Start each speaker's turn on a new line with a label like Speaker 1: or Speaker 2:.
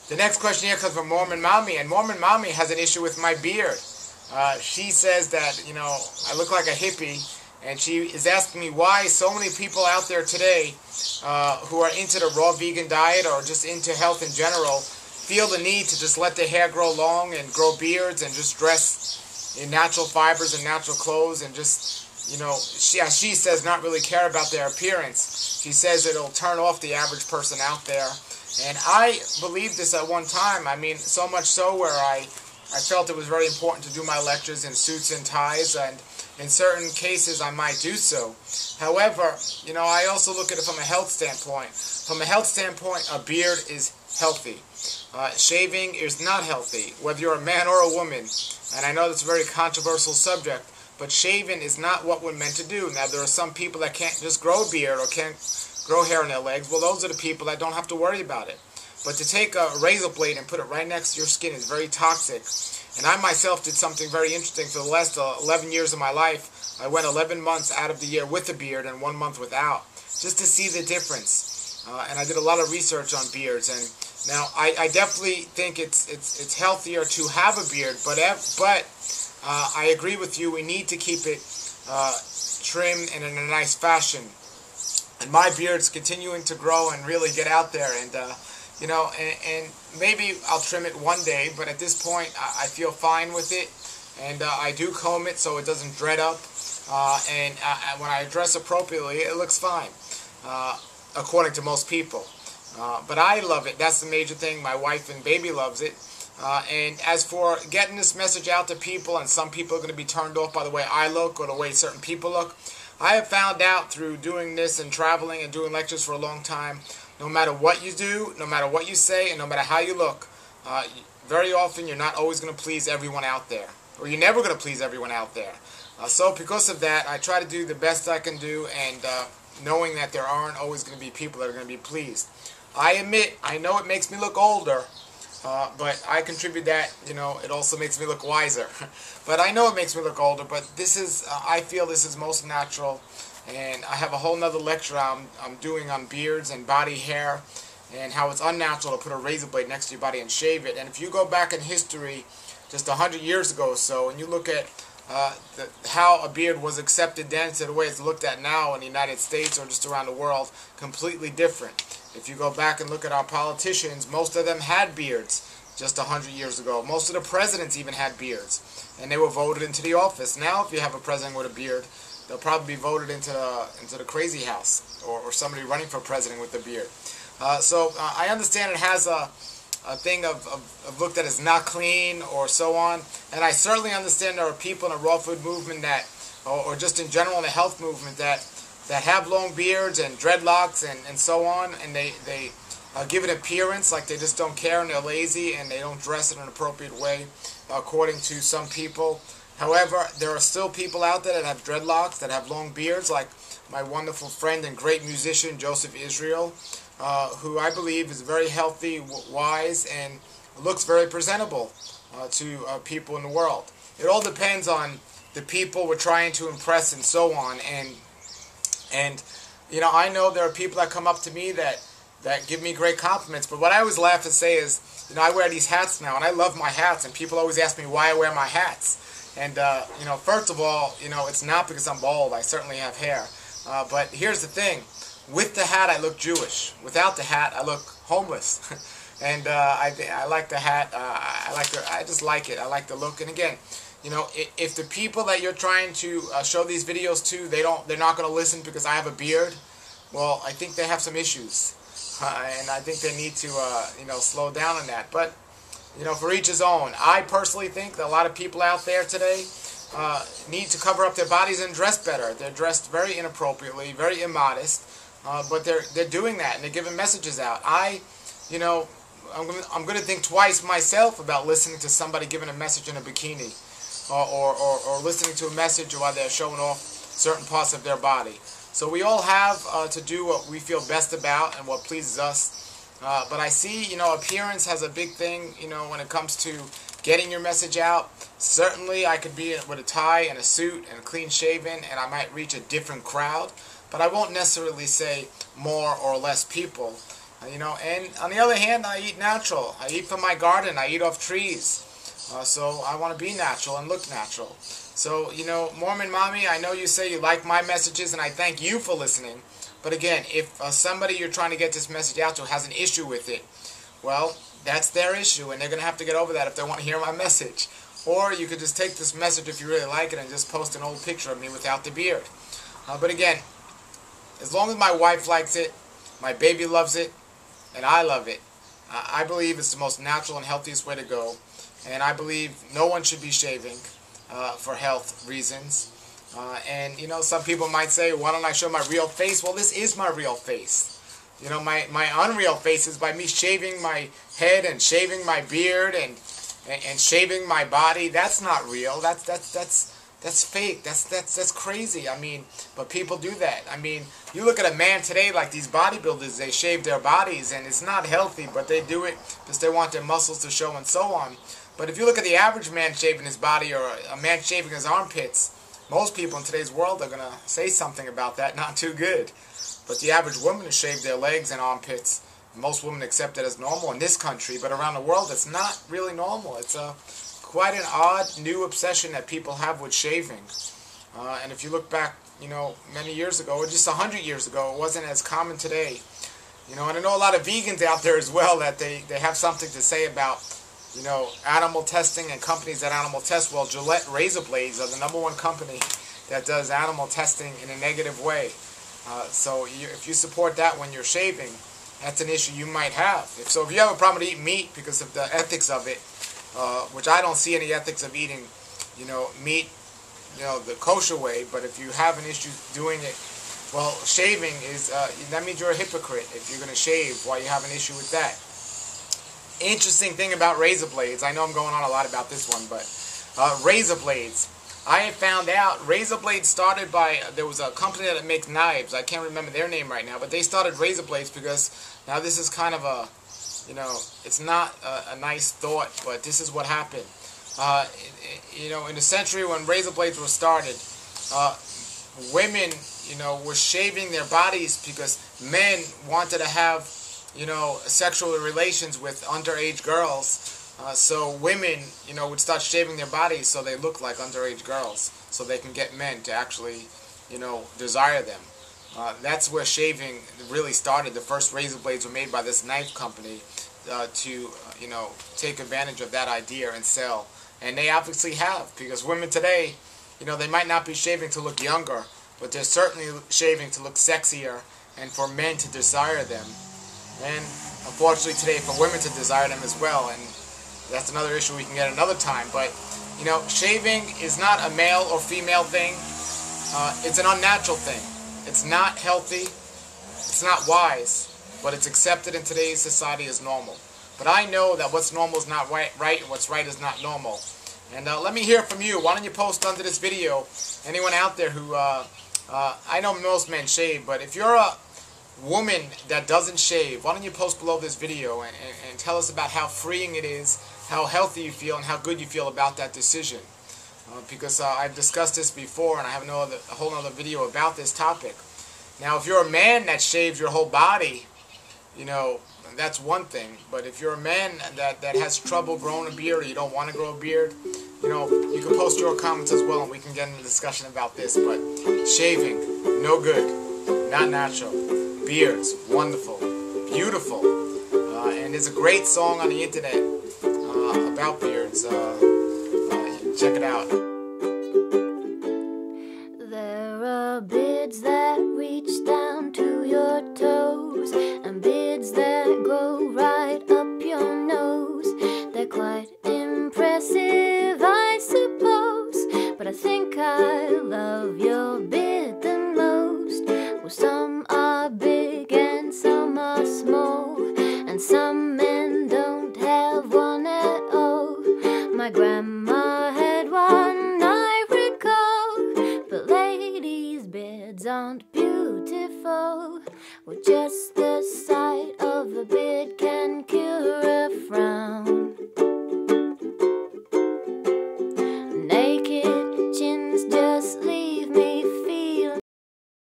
Speaker 1: The next question here comes from Mormon Mommy, and Mormon Mommy has an issue with my beard. She says that, I look like a hippie, and she is asking me why so many people out there today who are into the raw vegan diet or just into health in general feel the need to just let their hair grow long and grow beards and just dress in natural fibers and natural clothes and just, she says not really care about their appearance. She says it'll turn off the average person out there. And I believed this at one time. I mean, so much so where I felt it was very important to do my lectures in suits and ties, and in certain cases I might do so. However, I also look at it from a health standpoint. From a health standpoint, a beard is healthy. Shaving is not healthy, whether you're a man or a woman. And I know that's a very controversial subject, but shaving is not what we're meant to do. Now, there are some people that can't just grow a beard or can't grow hair on their legs. Well, those are the people that don't have to worry about it. But to take a razor blade and put it right next to your skin is very toxic. And I myself did something very interesting. For the last 11 years of my life, I went 11 months out of the year with a beard and 1 month without, just to see the difference. And I did a lot of research on beards. And now, I definitely think it's healthier to have a beard, but I agree with you. We need to keep it trimmed and in a nice fashion. And my beard's continuing to grow and really get out there, and and maybe I'll trim it one day, but at this point I feel fine with it, and I do comb it so it doesn't dread up, and when I dress appropriately, it looks fine, according to most people. But I love it. That's the major thing. My wife and baby loves it. And as for getting this message out to people, and some people are going to be turned off by the way I look or the way certain people look, I have found out through doing this and traveling and doing lectures for a long time, no matter what you do, no matter what you say, and no matter how you look, very often you're not always going to please everyone out there. Or you're never going to please everyone out there. So because of that, I try to do the best I can do, and knowing that there aren't always going to be people that are going to be pleased. I admit, I know it makes me look older, but I contribute that, it also makes me look wiser. But I know it makes me look older, but this is, I feel this is most natural, and I have a whole nother lecture I'm doing on beards and body hair, and how it's unnatural to put a razor blade next to your body and shave it. And if you go back in history, just 100 years ago or so, and you look at how a beard was accepted then to the way it's looked at now in the United States or just around the world, completely different. If you go back and look at our politicians, most of them had beards just 100 years ago. Most of the presidents even had beards, and they were voted into the office. Now, if you have a president with a beard, they'll probably be voted into the crazy house, or somebody running for president with a beard. So I understand it has a thing of look that is not clean or so on, and I certainly understand there are people in the raw food movement that, or just in general in the health movement, that have long beards and dreadlocks and so on, and they give an appearance like they just don't care and they're lazy and they don't dress in an appropriate way, according to some people. However, there are still people out there that have dreadlocks, that have long beards, like my wonderful friend and great musician Joseph Israel, who I believe is very healthy, wise, and looks very presentable to people in the world. It all depends on the people we're trying to impress and so on. And I know there are people that come up to me that give me great compliments, but what I always laugh and say is, I wear these hats now, and I love my hats, and people always ask me why I wear my hats. And, first of all, it's not because I'm bald. I certainly have hair. But here's the thing. With the hat, I look Jewish. Without the hat, I look homeless. And I like the hat. I just like it. I like the look. And again, if the people that you're trying to show these videos to, they're not going to listen because I have a beard, well, I think they have some issues. And I think they need to, slow down on that. But, for each his own. I personally think that a lot of people out there today need to cover up their bodies and dress better. They're dressed very inappropriately, very immodest, but they're doing that and they're giving messages out. I'm going to think twice myself about listening to somebody giving a message in a bikini, or listening to a message while they're showing off certain parts of their body. So we all have to do what we feel best about and what pleases us. But I see, appearance has a big thing, when it comes to getting your message out. Certainly, I could be with a tie and a suit and clean shaven, and I might reach a different crowd. But I won't necessarily say more or less people. And on the other hand, I eat natural. I eat from my garden. I eat off trees. So I want to be natural and look natural. So, Mormon Mommy, I know you say you like my messages, and I thank you for listening. But again, if somebody you're trying to get this message out to has an issue with it, well, that's their issue, and they're going to have to get over that if they want to hear my message. Or you could just take this message if you really like it and just post an old picture of me without the beard. But again, as long as my wife likes it, my baby loves it, and I love it, I believe it's the most natural and healthiest way to go. And I believe no one should be shaving for health reasons. And some people might say, why don't I show my real face? Well, this is my real face. My unreal face is by me shaving my head and shaving my beard and shaving my body. That's not real. That's fake. That's crazy. But people do that. You look at a man today, like these bodybuilders, they shave their bodies, and it's not healthy, but they do it because they want their muscles to show and so on. But if you look at the average man shaving his body, or a man shaving his armpits, most people in today's world are going to say something about that, not too good. But the average woman who shaves their legs and armpits, most women accept it as normal in this country, but around the world it's not really normal. It's quite an odd new obsession that people have with shaving. And if you look back, many years ago, or just 100 years ago, it wasn't as common today. And I know a lot of vegans out there as well that they have something to say about animal testing and companies that animal test. Well, Gillette razor blades are the #1 company that does animal testing in a negative way. So if you support that when you're shaving, that's an issue you might have. If you have a problem with eating meat because of the ethics of it, which I don't see any ethics of eating, meat, the kosher way. But if you have an issue doing it, well, shaving is, that means you're a hypocrite if you're going to shave while you have an issue with that. Interesting thing about razor blades. I know I'm going on a lot about this one, but razor blades. I have found out razor blades started by, there was a company that makes knives. I can't remember their name right now, but they started razor blades because, now this is kind of a, it's not a nice thought, but this is what happened. In the century when razor blades were started, women, were shaving their bodies because men wanted to have sexual relations with underage girls. So women, would start shaving their bodies so they look like underage girls, so they can get men to actually, desire them. That's where shaving really started. The first razor blades were made by this knife company to, take advantage of that idea and sell. And they obviously have, because women today, they might not be shaving to look younger, but they're certainly shaving to look sexier and for men to desire them. And unfortunately today for women to desire them as well, and that's another issue we can get another time. But shaving is not a male or female thing. It's an unnatural thing. It's not healthy, it's not wise, but it's accepted in today's society as normal. But I know that what's normal is not right and what's right is not normal. And let me hear from you. Why don't you post under this video, anyone out there who I know most men shave, but if you're a woman that doesn't shave, why don't you post below this video and tell us about how freeing it is, how healthy you feel, and how good you feel about that decision. Because I've discussed this before, and I have a whole other video about this topic. Now, if you're a man that shaves your whole body, that's one thing. But if you're a man that has trouble growing a beard, or you don't want to grow a beard, you can post your comments as well, and we can get into a discussion about this. But shaving, no good, not natural. Beards, wonderful, beautiful, and there's a great song on the internet about beards. Check it out.
Speaker 2: There are beards that reach down to your toes, and beards that grow right up your nose. They're quite impressive, I suppose, but I think I love your beard the most. Well, some are big and some are small, and some men don't have one at all. My grandma had one, I recall, but ladies' beards aren't beautiful. Well, just the sight of a beard can cure a frown.